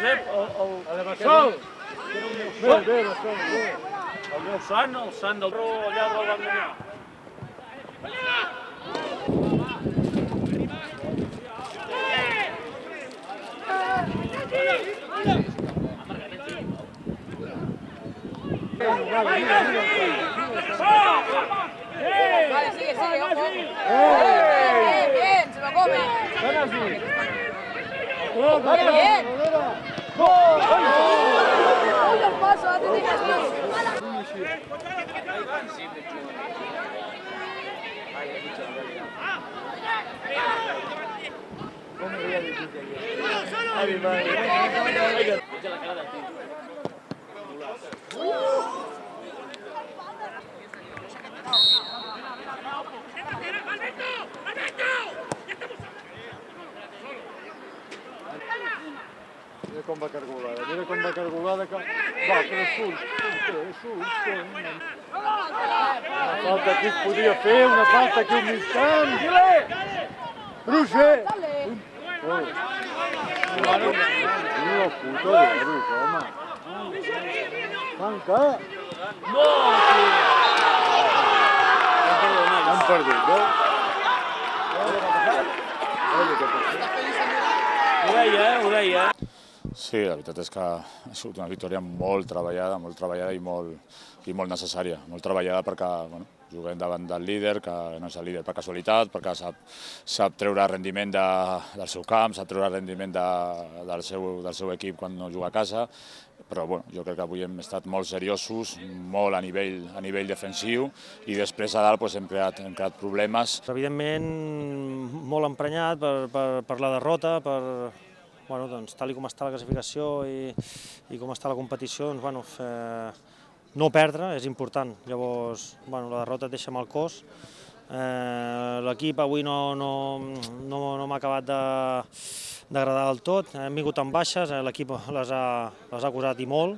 Josep, Sol! Bé, el meu sant del Ro, allà del Banc d'Anyà. Vale, sigue, ojo. Bien, se lo come. Bien. Uy, el paso, antes de que Mira com va cargolada, mira com va cargolada. Va, però surt. Una falta aquí es podia fer, una falta aquí un mig camp. Roger! Mira el puto d'Eros, home. Tanca! No, tio! Han perdut, veus? Ho deia. Sí, la veritat és que ha sigut una victòria molt treballada i molt necessària. Molt treballada perquè juguem davant del líder, que no és el líder per casualitat, perquè sap treure rendiment del seu camp, sap treure rendiment del seu equip quan no juga a casa, però jo crec que avui hem estat molt seriosos, molt a nivell defensiu, i després a dalt hem creat problemes. Evidentment, molt emprenyat per la derrota, tal com està la classificació i com està la competició, no perdre és important. Llavors, la derrota et deixa amb el cos. L'equip avui no m'ha acabat d'agradar del tot. Hem vingut amb baixes, l'equip les ha acusat i molt.